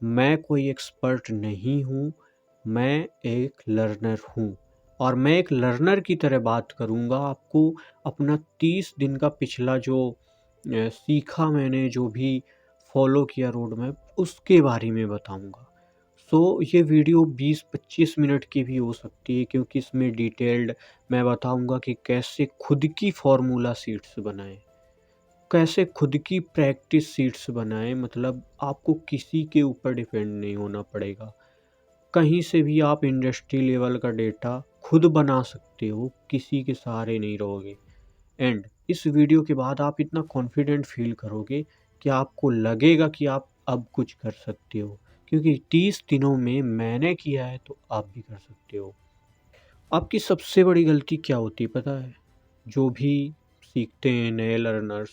मैं कोई एक्सपर्ट नहीं हूँ, मैं एक लर्नर हूँ और मैं एक लर्नर की तरह बात करूँगा। आपको अपना 30 दिन का पिछला जो सीखा मैंने, जो भी फॉलो किया रोड मैप, उसके बारे में बताऊँगा। ये वीडियो 20-25 मिनट की भी हो सकती है, क्योंकि इसमें डिटेल्ड मैं बताऊँगा कि कैसे खुद की फार्मूला शीट्स बनाएँ, कैसे खुद की प्रैक्टिस शीट्स बनाएँ। मतलब आपको किसी के ऊपर डिपेंड नहीं होना पड़ेगा। कहीं से भी आप इंडस्ट्री लेवल का डेटा खुद बना सकते हो, किसी के सहारे नहीं रहोगे। एंड इस वीडियो के बाद आप इतना कॉन्फिडेंट फील करोगे कि आपको लगेगा कि आप अब कुछ कर सकते हो, क्योंकि 30 दिनों में मैंने किया है तो आप भी कर सकते हो। आपकी सबसे बड़ी गलती क्या होती है पता है? जो भी सीखते हैं नए लर्नर्स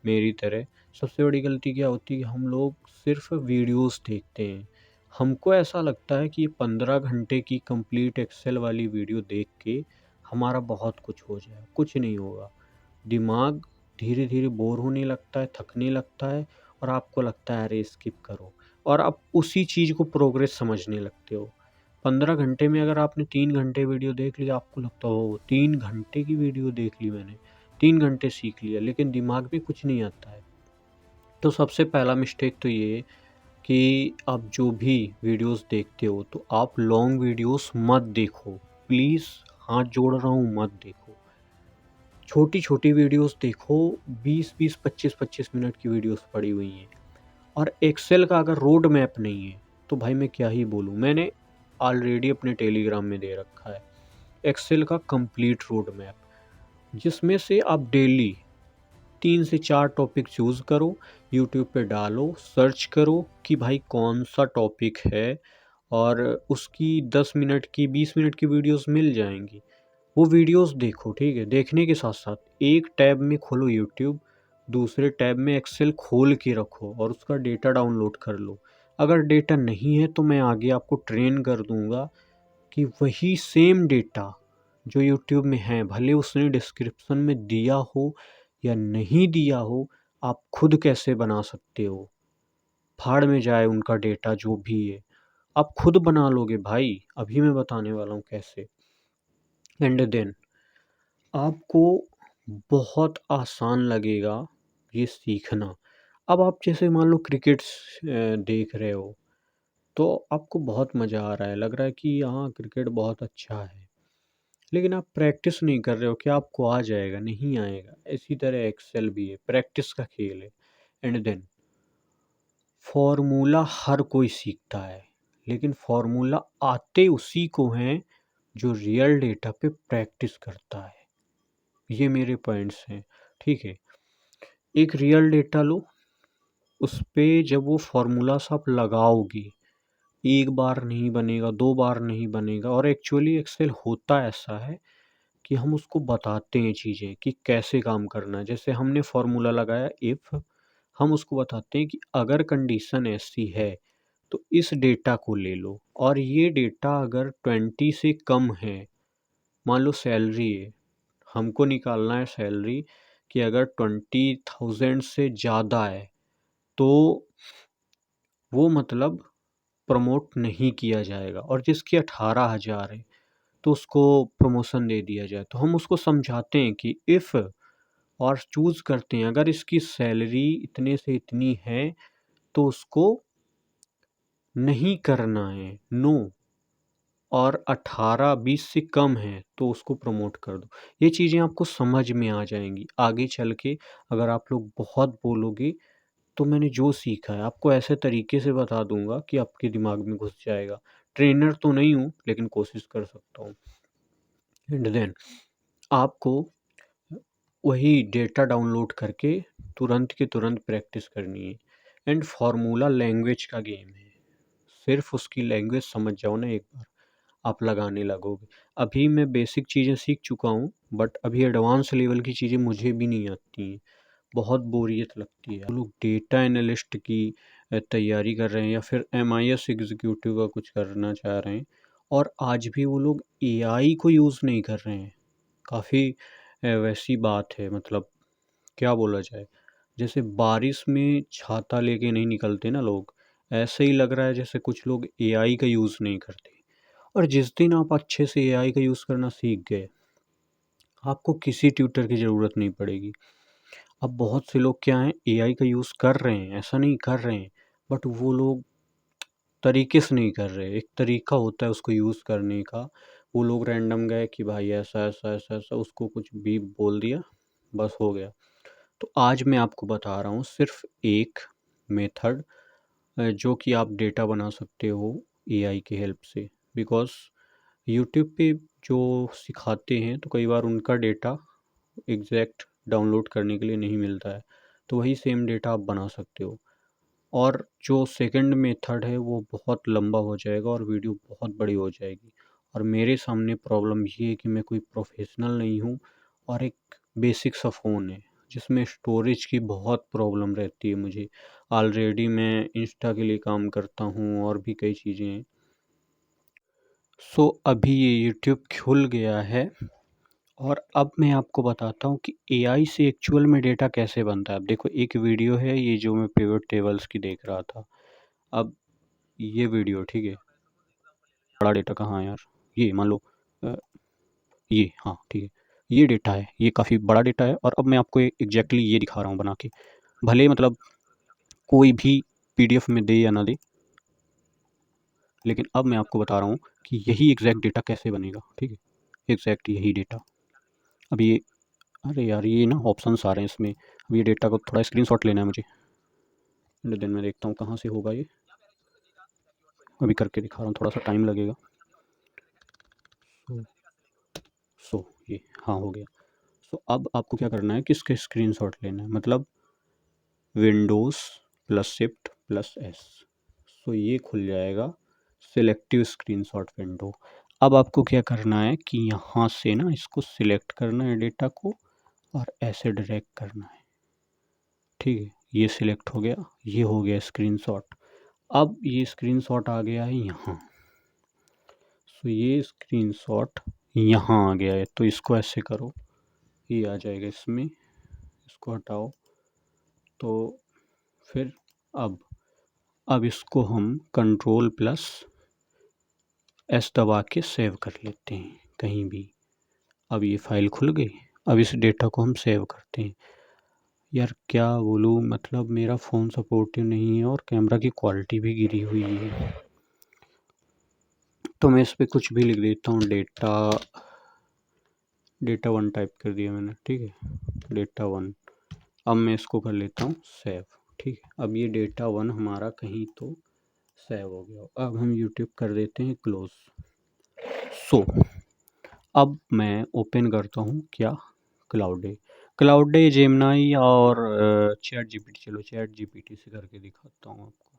मेरी तरह, सबसे बड़ी गलती क्या होती है? हम लोग सिर्फ वीडियोस देखते हैं। हमको ऐसा लगता है कि 15 घंटे की कंप्लीट एक्सेल वाली वीडियो देख के हमारा बहुत कुछ हो जाए। कुछ नहीं होगा। दिमाग धीरे धीरे बोर होने लगता है, थकने लगता है, और आपको लगता है अरे स्किप करो, और आप उसी चीज़ को प्रोग्रेस समझने लगते हो। 15 घंटे में अगर आपने 3 घंटे वीडियो देख लिया, आपको लगता हो 3 घंटे की वीडियो देख ली मैंने, 3 घंटे सीख लिया, लेकिन दिमाग में कुछ नहीं आता है। तो सबसे पहला मिस्टेक तो ये है कि आप जो भी वीडियोस देखते हो तो आप लॉन्ग वीडियोस मत देखो। प्लीज़, हाथ जोड़ रहा हूँ, मत देखो। छोटी छोटी वीडियोस देखो। 20-20, 25-25 मिनट की वीडियोस पड़ी हुई हैं। और एक्सेल का अगर रोड मैप नहीं है तो भाई मैं क्या ही बोलूँ। मैंने ऑलरेडी अपने टेलीग्राम में दे रखा है एक्सेल का कंप्लीट रोड मैप, जिसमें से आप डेली 3 से 4 टॉपिक चूज़ करो, यूट्यूब पे डालो, सर्च करो कि भाई कौन सा टॉपिक है, और उसकी 10 मिनट की 20 मिनट की वीडियोस मिल जाएंगी। वो वीडियोस देखो, ठीक है? देखने के साथ साथ एक टैब में खोलो यूट्यूब, दूसरे टैब में एक्सेल खोल के रखो और उसका डेटा डाउनलोड कर लो। अगर डेटा नहीं है तो मैं आगे आपको ट्रेन कर दूंगा कि वही सेम डेटा जो यूट्यूब में है, भले उसने डिस्क्रिप्शन में दिया हो या नहीं दिया हो, आप खुद कैसे बना सकते हो। फाड़ में जाए उनका डेटा जो भी है, आप खुद बना लोगे भाई। अभी मैं बताने वाला हूँ कैसे। एंड देन आपको बहुत आसान लगेगा ये सीखना। अब आप जैसे मान लो क्रिकेट देख रहे हो, तो आपको बहुत मज़ा आ रहा है, लग रहा है कि हाँ क्रिकेट बहुत अच्छा है, लेकिन आप प्रैक्टिस नहीं कर रहे हो कि आपको आ जाएगा, नहीं आएगा। इसी तरह एक्सेल भी है, प्रैक्टिस का खेल है। एंड देन फॉर्मूला हर कोई सीखता है, लेकिन फॉर्मूला आते उसी को हैं जो रियल डेटा पे प्रैक्टिस करता है। ये मेरे पॉइंट्स हैं, ठीक है? एक रियल डेटा लो, उस पे जब वो फार्मूलास आप लगाओगे, एक बार नहीं बनेगा, 2 बार नहीं बनेगा। और एक्चुअली एक्सेल होता ऐसा है कि हम उसको बताते हैं चीज़ें कि कैसे काम करना है। जैसे हमने फार्मूला लगाया इफ़, हम उसको बताते हैं कि अगर कंडीशन ऐसी है तो इस डेटा को ले लो, और ये डेटा अगर 20 से कम है, मान लो सैलरी है, हमको निकालना है सैलरी कि अगर 20,000 से ज़्यादा है तो वो मतलब प्रमोट नहीं किया जाएगा, और जिसकी 18,000 है तो उसको प्रमोशन दे दिया जाए। तो हम उसको समझाते हैं कि इफ़, और चूज़ करते हैं अगर इसकी सैलरी इतने से इतनी है तो उसको नहीं करना है, नो। और 18-20 से कम है तो उसको प्रमोट कर दो। ये चीज़ें आपको समझ में आ जाएंगी आगे चल के। अगर आप लोग बहुत बोलोगे तो मैंने जो सीखा है आपको ऐसे तरीके से बता दूंगा कि आपके दिमाग में घुस जाएगा। ट्रेनर तो नहीं हूँ, लेकिन कोशिश कर सकता हूँ। एंड देन आपको वही डेटा डाउनलोड करके तुरंत के तुरंत प्रैक्टिस करनी है। एंड फार्मूला लैंग्वेज का गेम है, सिर्फ उसकी लैंग्वेज समझ जाओ ना एक बार, आप लगाने लगोगे। अभी मैं बेसिक चीज़ें सीख चुका हूँ, बट अभी एडवांस लेवल की चीज़ें मुझे भी नहीं आती हैं, बहुत बोरियत लगती है। लोग डेटा एनालिस्ट की तैयारी कर रहे हैं या फिर MIS एग्जीक्यूटिव का कुछ करना चाह रहे हैं, और आज भी वो लोग AI को यूज़ नहीं कर रहे हैं। काफ़ी वैसी बात है, मतलब क्या बोला जाए, जैसे बारिश में छाता लेके नहीं निकलते ना लोग, ऐसे ही लग रहा है जैसे कुछ लोग एआई का यूज़ नहीं करते। और जिस दिन आप अच्छे से एआई का यूज़ करना सीख गए, आपको किसी ट्यूटर की ज़रूरत नहीं पड़ेगी। अब बहुत से लोग क्या हैं, एआई का यूज़ कर रहे हैं, ऐसा नहीं कर रहे हैं, बट वो लोग तरीके से नहीं कर रहे। एक तरीका होता है उसको यूज़ करने का। वो लोग रैंडम गए कि भाई ऐसा ऐसा ऐसा ऐसा, उसको कुछ भी बोल दिया, बस हो गया। तो आज मैं आपको बता रहा हूँ सिर्फ एक मेथड, जो कि आप डेटा बना सकते हो एआई की हेल्प से। बिकॉज़ यूट्यूब पे जो सिखाते हैं तो कई बार उनका डेटा एग्जैक्ट डाउनलोड करने के लिए नहीं मिलता है, तो वही सेम डेटा आप बना सकते हो। और जो सेकंड मेथड है वो बहुत लंबा हो जाएगा और वीडियो बहुत बड़ी हो जाएगी। और मेरे सामने प्रॉब्लम ये है कि मैं कोई प्रोफेशनल नहीं हूँ और एक बेसिक सा फ़ोन है जिसमें स्टोरेज की बहुत प्रॉब्लम रहती है मुझे। ऑलरेडी मैं इंस्टा के लिए काम करता हूँ और भी कई चीज़ें हैं। सो अभी ये यूट्यूब खुल गया है और अब मैं आपको बताता हूँ कि एआई से एक्चुअल में डेटा कैसे बनता है। अब देखो, एक वीडियो है ये जो मैं पिवट टेबल्स की देख रहा था। अब ये वीडियो ठीक है, बड़ा डेटा कहाँ है यार, ये मान लो अ, ये, हाँ ठीक है, ये डेटा है, ये काफ़ी बड़ा डेटा है। और अब मैं आपको एग्जैक्टली ये दिखा रहा हूँ बना के, भले मतलब कोई भी पीडीएफ में दे या ना दे, लेकिन अब मैं आपको बता रहा हूँ कि यही एग्जैक्ट डेटा कैसे बनेगा। ठीक है, एग्जैक्ट यही डेटा। अब ये, अरे यार ये ना ऑप्शंस आ रहे हैं इसमें। अब ये डेटा को थोड़ा स्क्रीनशॉट लेना है मुझे, दिन में देखता हूँ कहाँ से होगा ये, अभी करके दिखा रहा हूँ, थोड़ा सा टाइम लगेगा। सो ये, हाँ हो गया। सो अब आपको क्या करना है कि इसका स्क्रीनशॉट लेना है, मतलब Windows plus shift plus S. So ये खुल जाएगा सिलेक्टिव स्क्रीनशॉट विंडो। अब आपको क्या करना है कि यहाँ से ना इसको सिलेक्ट करना है डेटा को और ऐसे ड्रैग करना है। ठीक है, ये सिलेक्ट हो गया, ये हो गया स्क्रीनशॉट। अब ये स्क्रीनशॉट आ गया है यहाँ। सो ये स्क्रीनशॉट यहाँ आ गया है, तो इसको ऐसे करो, ये आ जाएगा इसमें, इसको हटाओ। तो फिर अब इसको हम कंट्रोल प्लस एस दबा के सेव कर लेते हैं कहीं भी। अब ये फाइल खुल गई। अब इस डेटा को हम सेव करते हैं। यार क्या बोलूँ, मतलब मेरा फ़ोन सपोर्टिव नहीं है और कैमरा की क्वालिटी भी गिरी हुई है। तो मैं इस पर कुछ भी लिख देता हूँ, डेटा वन टाइप कर दिया मैंने। ठीक है, डेटा वन। अब मैं इसको कर लेता हूँ सेव। ठीक है, अब ये डेटा वन हमारा कहीं तो सेव हो गया। अब हम यूट्यूब कर देते हैं क्लोज। सो अब मैं ओपन करता हूँ क्या, क्लाउडे, जेमिनाई और चैट जीपीटी। चलो चैट जीपीटी से करके दिखाता हूँ आपको।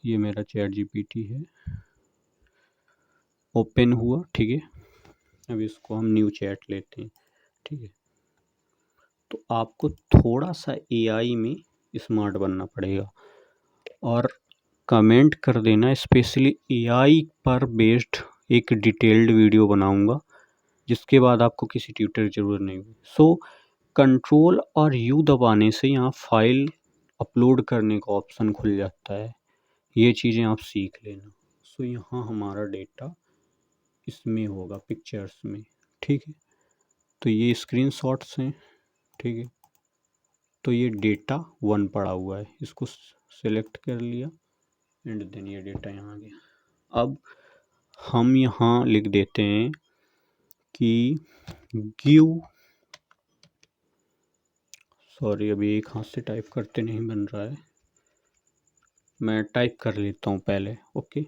ये मेरा चैट जीपीटी है, ओपन हुआ। ठीक है, अब इसको हम न्यू चैट लेते हैं। ठीक है, तो आपको थोड़ा सा एआई में स्मार्ट बनना पड़ेगा और कमेंट कर देना। स्पेशली एआई पर बेस्ड एक डिटेल्ड वीडियो बनाऊंगा जिसके बाद आपको किसी ट्यूटर की ज़रूरत नहीं होगी। सो कंट्रोल और यू दबाने से यहाँ फाइल अपलोड करने का ऑप्शन खुल जाता है। ये चीज़ें आप सीख लेना। सो यहाँ हमारा डेटा इसमें होगा, पिक्चर्स में। ठीक है, तो ये स्क्रीनशॉट्स हैं। ठीक है, तो ये डेटा वन पड़ा हुआ है, इसको सेलेक्ट कर लिया एंड देन ये डेटा यहाँ आ गया। अब हम यहाँ लिख देते हैं कि गिव, सॉरी अभी एक हाथ से टाइप करते नहीं बन रहा है, मैं टाइप कर लेता हूँ पहले। ओके,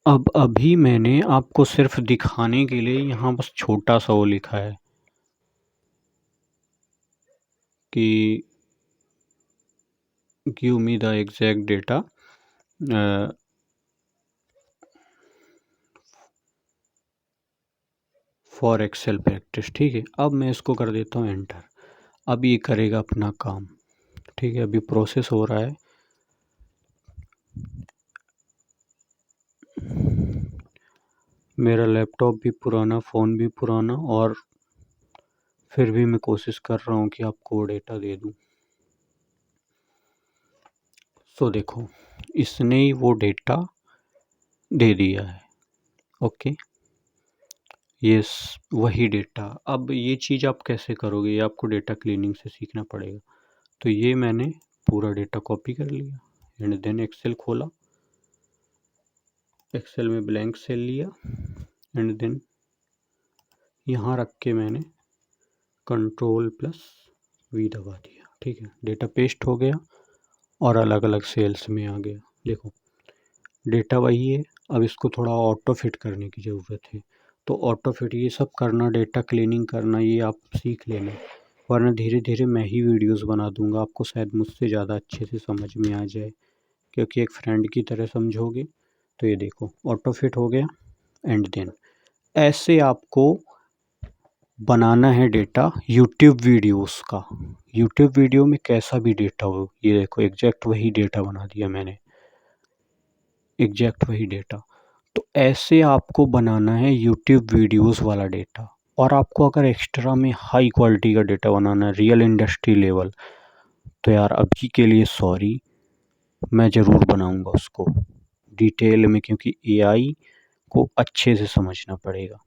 अब अभी मैंने आपको सिर्फ दिखाने के लिए यहाँ बस छोटा सा वो लिखा है कि give me the exact data for Excel practice. ठीक है, अब मैं इसको कर देता हूँ एंटर। अब ये करेगा अपना काम। ठीक है, अभी प्रोसेस हो रहा है। मेरा लैपटॉप भी पुराना, फ़ोन भी पुराना, और फिर भी मैं कोशिश कर रहा हूँ कि आपको डेटा दे दूँ। सो देखो, इसने ही वो डेटा दे दिया है। ओके, ये वही डेटा। अब ये चीज़ आप कैसे करोगे, ये आपको डेटा क्लीनिंग से सीखना पड़ेगा। तो ये मैंने पूरा डेटा कॉपी कर लिया एंड देन एक्सेल खोला, एक्सेल में ब्लैंक सेल लिया एंड देन यहाँ रख के मैंने Ctrl+V दबा दिया। ठीक है, डेटा पेस्ट हो गया और अलग अलग सेल्स में आ गया। देखो, डेटा वही है। अब इसको थोड़ा ऑटो फिट करने की ज़रूरत है। तो ऑटो फिट ये सब करना, डेटा क्लीनिंग करना, ये आप सीख लेना, वरना धीरे धीरे मैं ही वीडियोस बना दूंगा, आपको शायद मुझसे ज़्यादा अच्छे से समझ में आ जाए, क्योंकि एक फ्रेंड की तरह समझोगे। तो ये देखो, ऑटो फिट हो गया एंड देन ऐसे आपको बनाना है डेटा यूट्यूब वीडियोस का। यूट्यूब वीडियो में कैसा भी डेटा हो, ये देखो एग्जैक्ट वही डेटा बना दिया मैंने, एग्जैक्ट वही डेटा। तो ऐसे आपको बनाना है यूट्यूब वीडियोस वाला डेटा। और आपको अगर एक्स्ट्रा में हाई क्वालिटी का डेटा बनाना है, रियल इंडस्ट्री लेवल, तो यार अभी के लिए सॉरी, मैं ज़रूर बनाऊंगा उसको डिटेल में, क्योंकि एआई को अच्छे से समझना पड़ेगा।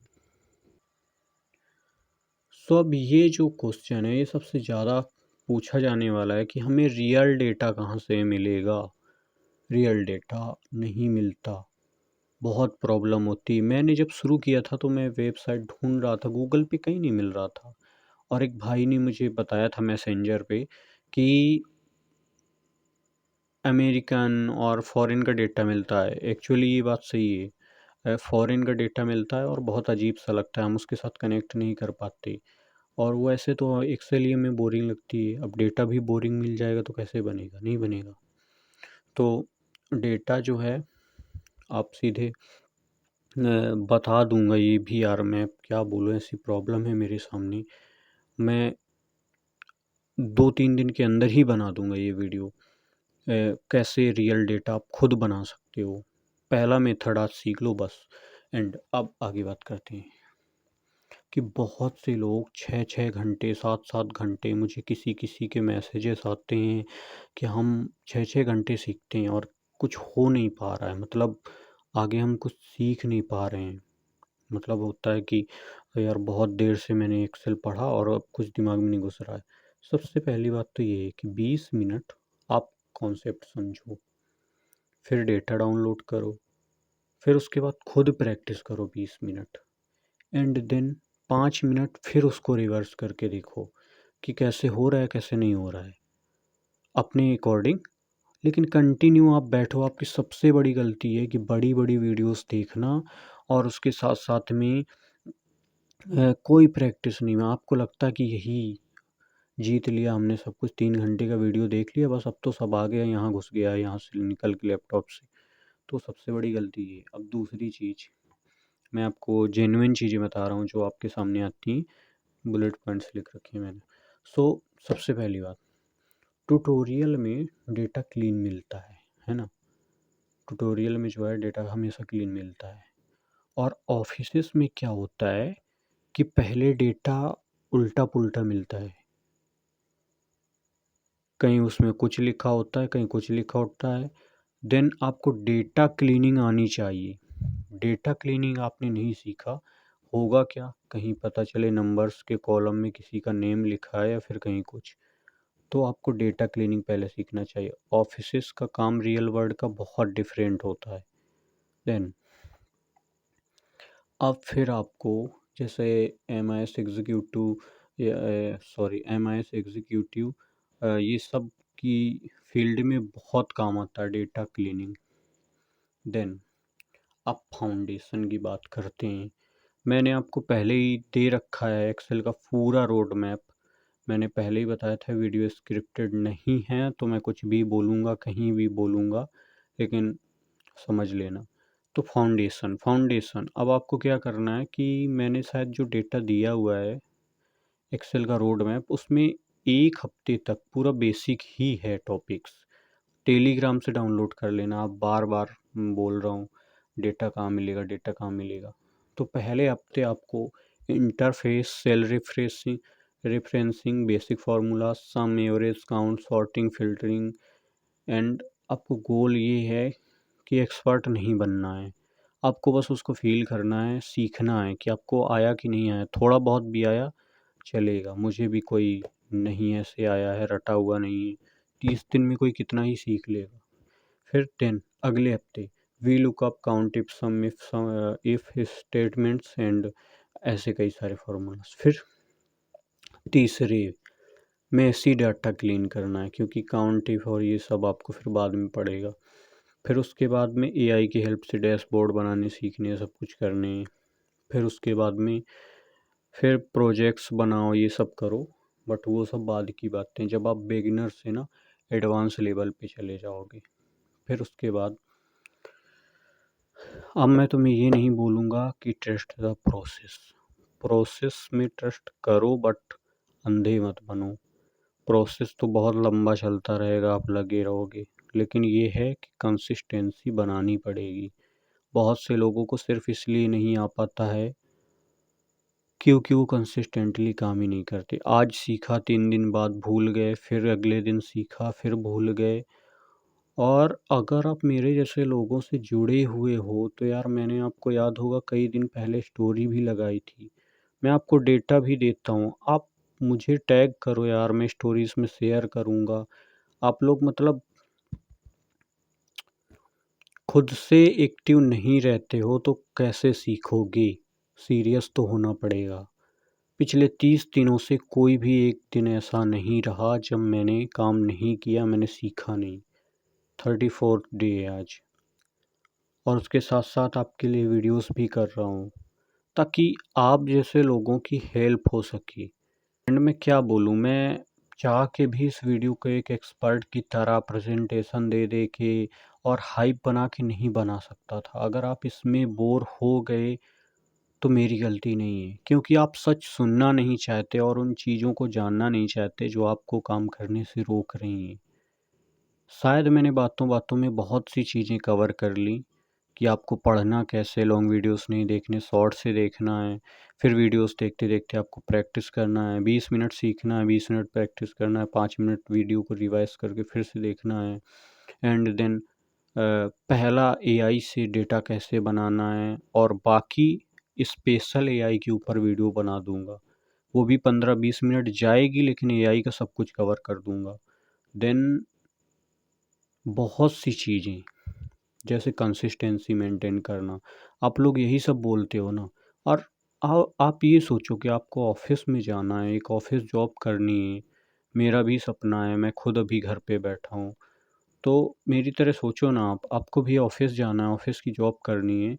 सो अब ये जो क्वेश्चन है, ये सबसे ज़्यादा पूछा जाने वाला है कि हमें रियल डेटा कहाँ से मिलेगा। रियल डेटा नहीं मिलता, बहुत प्रॉब्लम होती है। मैंने जब शुरू किया था तो मैं वेबसाइट ढूंढ रहा था, गूगल पे कहीं नहीं मिल रहा था। और एक भाई ने मुझे बताया था मैसेंजर पे कि अमेरिकन और फॉरेन का डेटा मिलता है। एक्चुअली ये बात सही है, फॉरेन का डेटा मिलता है और बहुत अजीब सा लगता है, हम उसके साथ कनेक्ट नहीं कर पाते। और वो ऐसे तो एक्सेल ही में बोरिंग लगती है, अब डेटा भी बोरिंग मिल जाएगा तो कैसे बनेगा, नहीं बनेगा। तो डेटा जो है आप सीधे बता दूंगा ये भी यार, मैं क्या बोलूँ, ऐसी प्रॉब्लम है मेरे सामने। मैं 2-3 दिन के अंदर ही बना दूंगा ये वीडियो, कैसे रियल डेटा आप खुद बना सकते हो। पहला मेथड आज सीख लो बस। एंड अब आगे बात करते हैं कि बहुत से लोग 6-6 घंटे 7-7 घंटे, मुझे किसी किसी के मैसेजेस आते हैं कि हम 6-6 घंटे सीखते हैं और कुछ हो नहीं पा रहा है, मतलब आगे हम कुछ सीख नहीं पा रहे हैं। मतलब होता है कि यार बहुत देर से मैंने एक्सेल पढ़ा और अब कुछ दिमाग में नहीं घुस रहा है। सबसे पहली बात तो ये है कि 20 मिनट आप कॉन्सेप्ट समझो, फिर डेटा डाउनलोड करो, फिर उसके बाद खुद प्रैक्टिस करो 20 मिनट, एंड देन 5 मिनट फिर उसको रिवर्स करके देखो कि कैसे हो रहा है कैसे नहीं हो रहा है अपने अकॉर्डिंग। लेकिन कंटिन्यू आप बैठो, आपकी सबसे बड़ी गलती है कि बड़ी बड़ी वीडियोस देखना और उसके साथ साथ में कोई प्रैक्टिस नहीं। मैं आपको लगता है कि यही जीत लिया हमने सब कुछ, 3 घंटे का वीडियो देख लिया बस, अब तो सब आ गया, यहाँ घुस गया, यहाँ से निकल के लैपटॉप से। तो सबसे बड़ी गलती ये। अब दूसरी चीज़, मैं आपको जेन्युइन चीज़ें बता रहा हूँ जो आपके सामने आती हैं, बुलेट पॉइंट्स लिख रखे हैं मैंने। सो सबसे पहली बात, ट्यूटोरियल में डेटा क्लीन मिलता है ना। ट्यूटोरियल में जो है डेटा हमेशा क्लीन मिलता है। और ऑफिसेस में क्या होता है कि पहले डेटा उल्टा पुल्टा मिलता है, कहीं उसमें कुछ लिखा होता है कहीं कुछ लिखा होता है। देन आपको डेटा क्लीनिंग आनी चाहिए। डेटा क्लीनिंग आपने नहीं सीखा, होगा क्या, कहीं पता चले नंबर्स के कॉलम में किसी का नेम लिखा है या फिर कहीं कुछ। तो आपको डेटा क्लीनिंग पहले सीखना चाहिए। ऑफिसेस का काम रियल वर्ल्ड का बहुत डिफरेंट होता है। देन अब फिर आपको, जैसे MIS एग्जीक्यूटिव, MIS एग्जीक्यूटिव, ये सब की फील्ड में बहुत काम आता है डेटा क्लीनिंग। देन अब फाउंडेशन की बात करते हैं। मैंने आपको पहले ही दे रखा है एक्सेल का पूरा रोड मैप। मैंने पहले ही बताया था वीडियो स्क्रिप्टेड नहीं है, तो मैं कुछ भी बोलूँगा कहीं भी बोलूँगा, लेकिन समझ लेना। तो फाउंडेशन अब आपको क्या करना है कि मैंने शायद जो डेटा दिया हुआ है एक्सेल का रोड मैप, उसमें 1 हफ्ते तक पूरा बेसिक ही है टॉपिक्स। टेलीग्राम से डाउनलोड कर लेना। आप बार बार बोल रहा हूँ डेटा कहाँ मिलेगा, डेटा कहाँ मिलेगा। तो पहले हफ्ते आपको interface, cell referencing, basic formula, sum, average, count, sorting, filtering and आपको गोल ये है कि एक्सपर्ट नहीं बनना है, आपको बस उसको फ़ील करना है, सीखना है कि आपको आया कि नहीं आया। थोड़ा बहुत भी आया चलेगा, मुझे भी कोई नहीं ऐसे आया है, रटा हुआ नहीं है। 30 दिन में कोई कितना ही सीख लेगा। फिर 10 अगले हफ्ते V lookup, count if sum, if statements and ऐसे कई सारे फॉर्मूलाज। फिर तीसरे में ऐसी डाटा क्लीन करना है, क्योंकि काउंट इफ और ये सब आपको फिर बाद में पड़ेगा। फिर उसके बाद में एआई की हेल्प से डैशबोर्ड बनाने सीखने हैं, सब कुछ करने हैं। फिर उसके बाद में फिर प्रोजेक्ट्स बनाओ, ये सब करो, बट वो सब बाद की बातें, जब आप बिगिनर से ना एडवांस लेवल पे चले जाओगे। फिर उसके बाद अब मैं तुम्हें ये नहीं बोलूँगा कि ट्रस्ट द प्रोसेस, प्रोसेस में ट्रस्ट करो बट अंधे मत बनो। प्रोसेस तो बहुत लंबा चलता रहेगा, आप लगे रहोगे, लेकिन ये है कि कंसिस्टेंसी बनानी पड़ेगी। बहुत से लोगों को सिर्फ इसलिए नहीं आ पाता है क्योंकि वो कंसिस्टेंटली काम ही नहीं करते। आज सीखा, 3 दिन बाद भूल गए, फिर अगले दिन सीखा, फिर भूल गए। और अगर आप मेरे जैसे लोगों से जुड़े हुए हो तो यार, मैंने आपको याद होगा कई दिन पहले स्टोरी भी लगाई थी, मैं आपको डेटा भी देता हूँ, आप मुझे टैग करो यार, मैं स्टोरीज में शेयर करूँगा। आप लोग मतलब खुद से एक्टिव नहीं रहते हो तो कैसे सीखोगे? सीरियस तो होना पड़ेगा। पिछले 30 दिनों से कोई भी एक दिन ऐसा नहीं रहा जब मैंने काम नहीं किया, मैंने सीखा नहीं। 34th डे है आज, और उसके साथ साथ आपके लिए वीडियोस भी कर रहा हूँ ताकि आप जैसे लोगों की हेल्प हो सके। एंड मैं क्या बोलूँ, मैं चाह के भी इस वीडियो को एक एक्सपर्ट की तरह प्रेजेंटेशन दे दे के और हाइप बना के नहीं बना सकता था। अगर आप इसमें बोर हो गए तो मेरी गलती नहीं है, क्योंकि आप सच सुनना नहीं चाहते और उन चीज़ों को जानना नहीं चाहते जो आपको काम करने से रोक रही हैं। शायद मैंने बातों बातों में बहुत सी चीज़ें कवर कर ली कि आपको पढ़ना कैसे, लॉन्ग वीडियोस नहीं देखने, शॉर्ट से देखना है। फिर वीडियोस देखते देखते आपको प्रैक्टिस करना है, 20 मिनट सीखना है, 20 मिनट प्रैक्टिस करना है, 5 मिनट वीडियो को रिवाइज करके फिर से देखना है। एंड देन पहला एआई से डेटा कैसे बनाना है, और बाकी स्पेशल एआई के ऊपर वीडियो बना दूंगा, वो भी 15-20 मिनट जाएगी, लेकिन एआई का सब कुछ कवर कर दूंगा। देन बहुत सी चीज़ें जैसे कंसिस्टेंसी मेंटेन करना, आप लोग यही सब बोलते हो ना। और आप ये सोचो कि आपको ऑफिस में जाना है, एक ऑफिस जॉब करनी है, मेरा भी सपना है, मैं खुद अभी घर पे बैठा हूँ। तो मेरी तरह सोचो ना, आपको भी ऑफिस जाना है, ऑफिस की जॉब करनी है,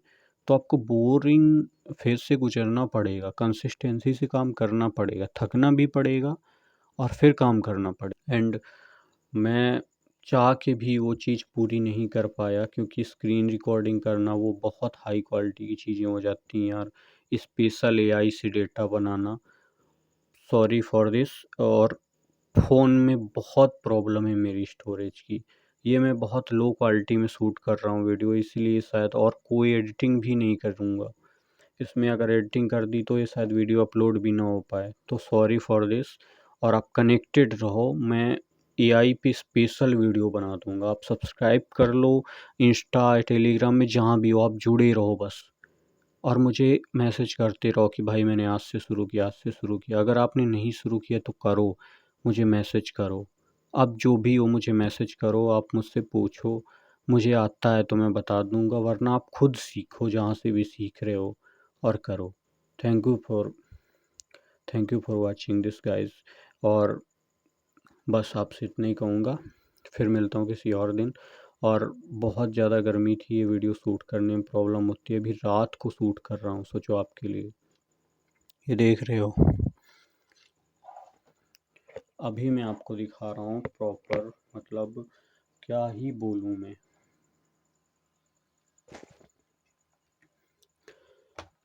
तो आपको बोरिंग फेज से गुजरना पड़ेगा, कंसिस्टेंसी से काम करना पड़ेगा, थकना भी पड़ेगा और फिर काम करना पड़ेगा। एंड मैं चाह के भी वो चीज़ पूरी नहीं कर पाया, क्योंकि स्क्रीन रिकॉर्डिंग करना वो बहुत हाई क्वालिटी की चीज़ें हो जाती हैं यार। स्पेशल एआई से data banana, sorry for this. और फ़ोन में बहुत प्रॉब्लम है मेरी स्टोरेज की, ये मैं बहुत लो क्वालिटी में शूट कर रहा हूँ वीडियो, इसलिए शायद, और कोई एडिटिंग भी नहीं करूँगा इसमें। अगर एडिटिंग कर दी तो ये शायद वीडियो अपलोड भी ना हो पाए, तो सॉरी फॉर दिस। और आप कनेक्टेड रहो, मैं एआई पे स्पेशल वीडियो बना दूंगा, आप सब्सक्राइब कर लो, इंस्टा टेलीग्राम में जहाँ भी हो आप जुड़े रहो बस। और मुझे मैसेज करते रहो कि भाई मैंने आज से शुरू किया, आज से शुरू किया। अगर आपने नहीं शुरू किया तो करो, मुझे मैसेज करो, आप जो भी हो मुझे मैसेज करो, आप मुझसे पूछो, मुझे आता है तो मैं बता दूंगा, वरना आप खुद सीखो जहाँ से भी सीख रहे हो और करो। Thank you for thank you for watching this guys. और बस आपसे इतना ही कहूँगा, फिर मिलता हूँ किसी और दिन। और बहुत ज़्यादा गर्मी थी, ये वीडियो शूट करने में प्रॉब्लम होती है, अभी रात को शूट कर रहा हूँ, सोचो आपके लिए, ये देख रहे हो। अभी मैं आपको दिखा रहा हूँ प्रॉपर, मतलब क्या ही बोलूँ मैं,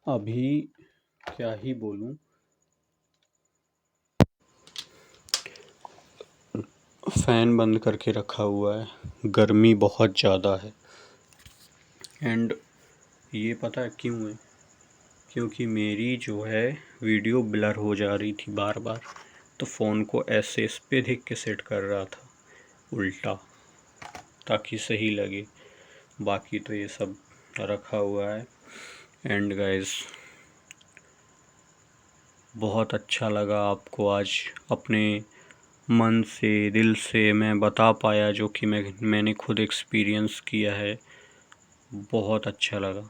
अभी क्या ही बोलूँ। फ़ैन बंद करके रखा हुआ है, गर्मी बहुत ज़्यादा है। एंड ये पता है क्यों है? क्योंकि मेरी जो है वीडियो ब्लर हो जा रही थी बार बार, तो फ़ोन को ऐसे इस पे देख के सेट कर रहा था उल्टा। ताकि सही लगे। बाकी तो ये सब रखा हुआ है। एंड गाइस, बहुत अच्छा लगा आपको आज अपने मन से, दिल से मैं बता पाया जो कि मैंने खुद एक्सपीरियंस किया है। बहुत अच्छा लगा।